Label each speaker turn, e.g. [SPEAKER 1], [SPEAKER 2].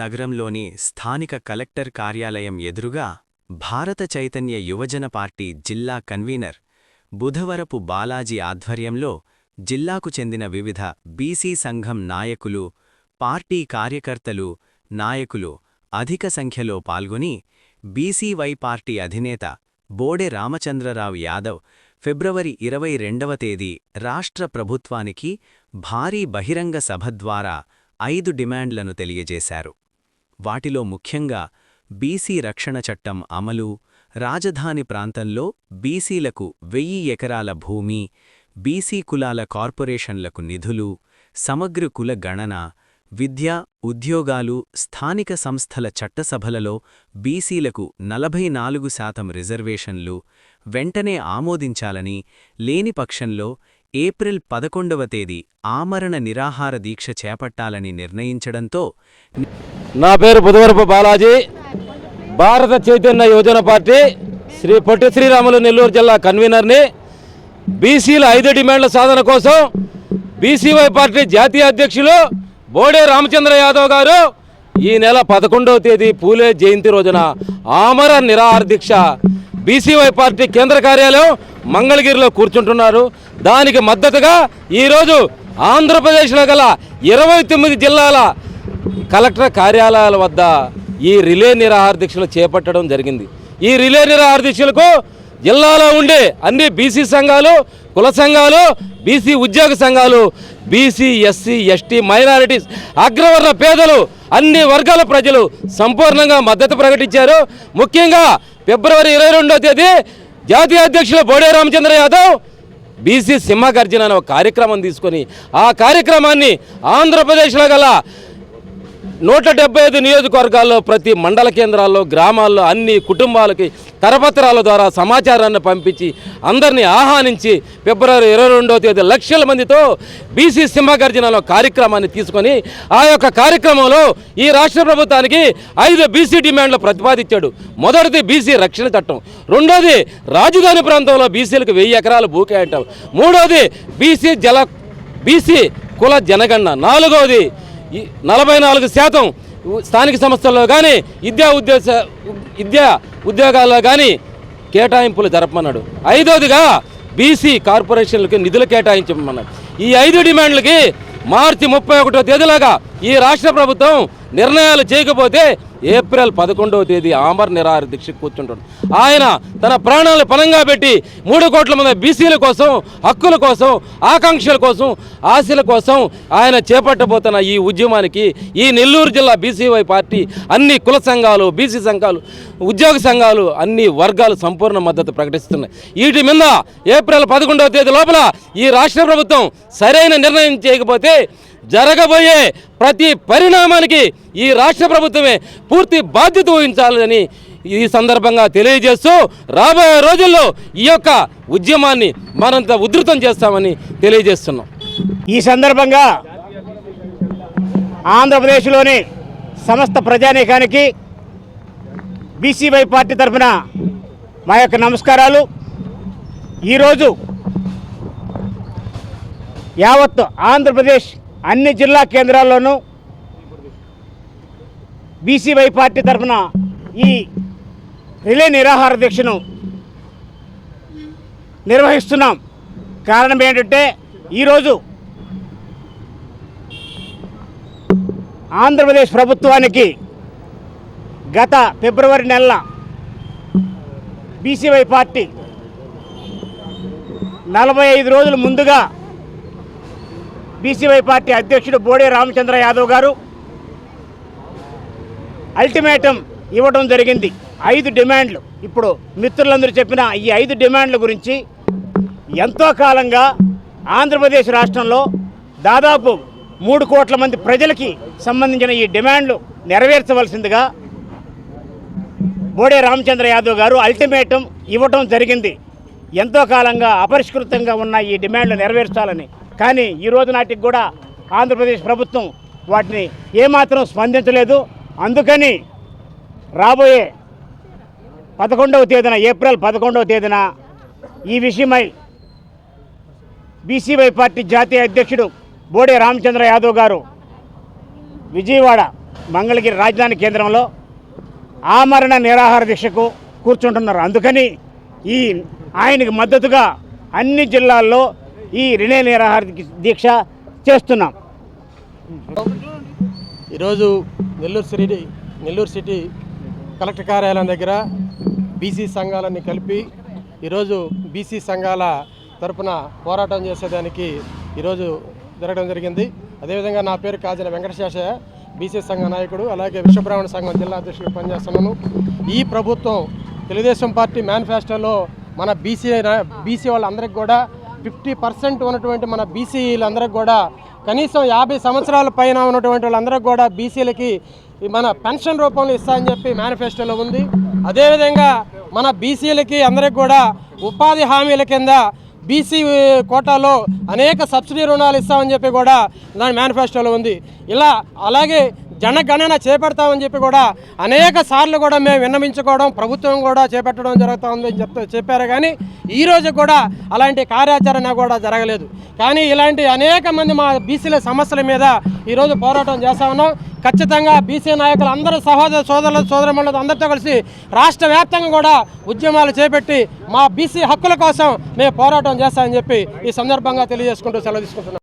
[SPEAKER 1] నగరంలోని స్థానిక కలెక్టర్ కార్యాలయం ఎదురుగా భారత చైతన్య యువజన పార్టీ జిల్లా కన్వీనర్ బుధవరపు బాలాజీ ఆధ్వర్యంలో జిల్లాకు చెందిన వివిధ బీసీ సంఘం నాయకులు, పార్టీ కార్యకర్తలు, నాయకులు అధిక సంఖ్యలో పాల్గొని బీసీవై పార్టీ అధినేత బోడె రామచంద్రరావు యాదవ్ ఫిబ్రవరి 22వ తేదీ రాష్ట్ర ప్రభుత్వానికి భారీ బహిరంగ సభ ద్వారా 5 డిమాండ్లను తెలియజేశారు. వాటిలో ముఖ్యంగా బీసీ రక్షణ చట్టం అమలు, రాజధాని ప్రాంతంలో బీసీలకు 1000 ఎకరాల భూమి, బీసీ కులాల కార్పొరేషన్లకు నిధులు, సమగ్ర కుల గణన, విద్య, ఉద్యోగాలు, స్థానిక సంస్థల చట్టసభలలో బీసీలకు 44% రిజర్వేషన్లు వెంటనే ఆమోదించాలని, లేని పక్షంలో ఏప్రిల్ 11వ తేదీ ఆమరణ నిరాహార దీక్ష చేపట్టాలని నిర్ణయించడంతో
[SPEAKER 2] నా పేరు బుధవరపు బాలాజీ, భారత చైతన్య యువజన పార్టీ శ్రీ పొట్టి శ్రీరాములు నెల్లూరు జిల్లా కన్వీనర్ని. బీసీల 5 డిమాండ్ల సాధన కోసం బీసీవై పార్టీ జాతీయ అధ్యక్షులు బోడే రామచంద్ర యాదవ్ గారు ఈ నెల 11వ తేదీ పూలే జయంతి రోజున ఆమరణ నిరాహార దీక్ష బీసీవై పార్టీ కేంద్ర కార్యాలయం మంగళగిరిలో కూర్చుంటున్నారు. దానికి మద్దతుగా ఈరోజు ఆంధ్రప్రదేశ్లో గల 29 జిల్లాల కలెక్టర్ కార్యాలయాల వద్ద ఈ రిలే నిరాహార దీక్షలు చేపట్టడం జరిగింది. ఈ రిలే నిరాహార దీక్షలకు జిల్లాలో ఉండే అన్ని బీసీ సంఘాలు, కుల సంఘాలు, బీసీ ఉద్యోగ సంఘాలు, బీసీ, ఎస్సీ, ఎస్టీ, మైనారిటీస్, అగ్రవర్ణ పేదలు, అన్ని వర్గాల ప్రజలు సంపూర్ణంగా మద్దతు ప్రకటించారు. ముఖ్యంగా ఫిబ్రవరి 22వ తేదీ జాతీయ అధ్యక్షులు బోడే రామచంద్ర యాదవ్ బీసీ సింహగర్జన అనే ఒక కార్యక్రమం తీసుకొని ఆ కార్యక్రమాన్ని ఆంధ్రప్రదేశ్లో గల 175 నియోజకవర్గాల్లో ప్రతి మండల కేంద్రాల్లో, గ్రామాల్లో అన్ని కుటుంబాలకి కరపత్రాల ద్వారా సమాచారాన్ని పంపించి అందరినీ ఆహ్వానించి ఫిబ్రవరి 22వ తేదీ లక్షల మందితో బీసీ సింహగర్జనలో కార్యక్రమాన్ని తీసుకొని ఆ యొక్క కార్యక్రమంలో ఈ రాష్ట్ర ప్రభుత్వానికి 5 బీసీ డిమాండ్లు ప్రతిపాదించాడు. మొదటిది బీసీ రక్షణ చట్టం, రెండోది రాజధాని ప్రాంతంలో బీసీలకు 1000 ఎకరాల భూ కేటాయించడం, మూడోది బీసీ కుల జనగణన, నాలుగోది 44% స్థానిక సంస్థల్లో కానీ విద్యా ఉద్యోగాల్లో కానీ కేటాయింపులు జరపమన్నాడు. ఐదోదిగా బీసీ కార్పొరేషన్లకి నిధులు కేటాయించమన్నాడు. ఈ 5 డిమాండ్లకి మార్చి 31వ తేదీలాగా ఈ రాష్ట్ర ప్రభుత్వం నిర్ణయాలు చేయకపోతే ఏప్రిల్ 11వ తేదీ ఆమరణ నిరాహార దీక్ష కూర్చుంటాడు. ఆయన తన ప్రాణాలను పణంగా పెట్టి 3 కోట్ల మంది బీసీల కోసం, హక్కుల కోసం, ఆకాంక్షల కోసం, ఆశల కోసం ఆయన చేపట్టబోతున్న ఈ ఉద్యమానికి ఈ నెల్లూరు జిల్లా బీసీవై పార్టీ అన్ని కుల సంఘాలు, బీసీ సంఘాలు, ఉద్యోగ సంఘాలు, అన్ని వర్గాలు సంపూర్ణ మద్దతు ప్రకటిస్తున్నాయి. వీటి మీద ఏప్రిల్ 11వ తేదీ లోపల ఈ రాష్ట్ర ప్రభుత్వం సరైన నిర్ణయం చేయకపోతే జరగబోయే ప్రతి పరిణామానికి ఈ రాష్ట్ర ప్రభుత్వమే పూర్తి బాధ్యత వహించాలని ఈ సందర్భంగా తెలియజేస్తూ రాబోయే రోజుల్లో ఈ యొక్క ఉద్యమాన్ని మరింత ఉధృతం చేస్తామని తెలియజేస్తున్నాం.
[SPEAKER 3] ఈ సందర్భంగా ఆంధ్రప్రదేశ్లోని సమస్త ప్రజానీకానికి బీసీవై పార్టీ తరఫున మా యొక్క నమస్కారాలు. ఈరోజు యావత్ ఆంధ్రప్రదేశ్ అన్ని జిల్లా కేంద్రాల్లోనూ బీసీవై పార్టీ తరఫున ఈ రిలే నిరాహార దీక్షను నిర్వహిస్తున్నాం. కారణం ఏంటంటే ఈరోజు ఆంధ్రప్రదేశ్ ప్రభుత్వానికి గత ఫిబ్రవరి నెల బీసీవై పార్టీ 45 రోజుల ముందుగా బీసీవై పార్టీ అధ్యక్షుడు బోడే రామచంద్ర యాదవ్ గారు అల్టిమేటం ఇవ్వడం జరిగింది. 5 డిమాండ్లు. ఇప్పుడు మిత్రులందరూ చెప్పిన ఈ 5 డిమాండ్ల గురించి ఎంతో కాలంగా ఆంధ్రప్రదేశ్ రాష్ట్రంలో దాదాపు 3 కోట్ల మంది ప్రజలకి సంబంధించిన ఈ డిమాండ్లు నెరవేర్చవలసిందిగా బోడే రామచంద్ర యాదవ్ గారు అల్టిమేటం ఇవ్వడం జరిగింది. ఎంతో కాలంగా అపరిష్కృతంగా ఉన్న ఈ డిమాండ్లు నెరవేర్చాలని. కానీ ఈ రోజు నాటికి కూడా ఆంధ్రప్రదేశ్ ప్రభుత్వం వాటిని ఏమాత్రం స్పందించలేదు. అందుకని రాబోయే 11వ తేదీన, ఏప్రిల్ 11వ తేదీన ఈ విషయమై బీసీవై పార్టీ జాతీయ అధ్యక్షుడు బోడే రామచంద్ర యాదవ్ గారు విజయవాడ మంగళగిరి రాజధాని కేంద్రంలో ఆమరణ నిరాహార దీక్షకు కూర్చుంటున్నారు. అందుకని ఆయనకు మద్దతుగా అన్ని జిల్లాల్లో ఈ రిలే నిరాహార దీక్ష చేస్తున్నాం.
[SPEAKER 4] ఈరోజు నెల్లూరు సిటీ కలెక్టర్ కార్యాలయం దగ్గర బీసీ సంఘాలన్నీ కలిపి ఈరోజు బీసీ సంఘాల తరపున పోరాటం చేసేదానికి ఈరోజు జరగడం జరిగింది. అదేవిధంగా నా పేరు కాజల వెంకటశేషయ్య, బీసీ సంఘ నాయకుడు, అలాగే విశ్వబ్రాహ్మణ సంఘం జిల్లా అధ్యక్షుడిగా పనిచేస్తున్నాను. ఈ ప్రభుత్వం తెలుగుదేశం పార్టీ మేనిఫెస్టోలో మన బీసీ వాళ్ళందరికీ కూడా 50% ఉన్నటువంటి మన బీసీలందరికీ కూడా కనీసం 50 సంవత్సరాల పైన ఉన్నటువంటి వాళ్ళందరికీ కూడా బీసీలకి మన పెన్షన్ రూపంలో ఇస్తామని చెప్పి మేనిఫెస్టోలో ఉంది. అదేవిధంగా మన బీసీలకి అందరికి కూడా ఉపాధి హామీల కింద బీసీ కోటాలో అనేక సబ్సిడీ రుణాలు ఇస్తామని చెప్పి కూడా దాని మేనిఫెస్టోలో ఉంది. అలాగే జనగణన చేపడతామని చెప్పి కూడా అనేక సార్లు కూడా మేము విన్నవించుకోవడం, ప్రభుత్వం కూడా చేపట్టడం జరుగుతుందని చెప్పారు. కానీ ఈరోజు కూడా అలాంటి కార్యాచరణ కూడా జరగలేదు. కానీ ఇలాంటి అనేక మంది మా బీసీల సమస్యల మీద ఈరోజు పోరాటం చేస్తా ఉన్నాం. ఖచ్చితంగా బీసీ నాయకులు అందరూ సోదరులు అందరితో కలిసి రాష్ట్ర వ్యాప్తంగా కూడా ఉద్యమాలు చేపట్టి మా బీసీ హక్కుల కోసం మేము పోరాటం చేస్తామని చెప్పి ఈ సందర్భంగా తెలియజేసుకుంటూ సెలవు తీసుకుంటున్నాం.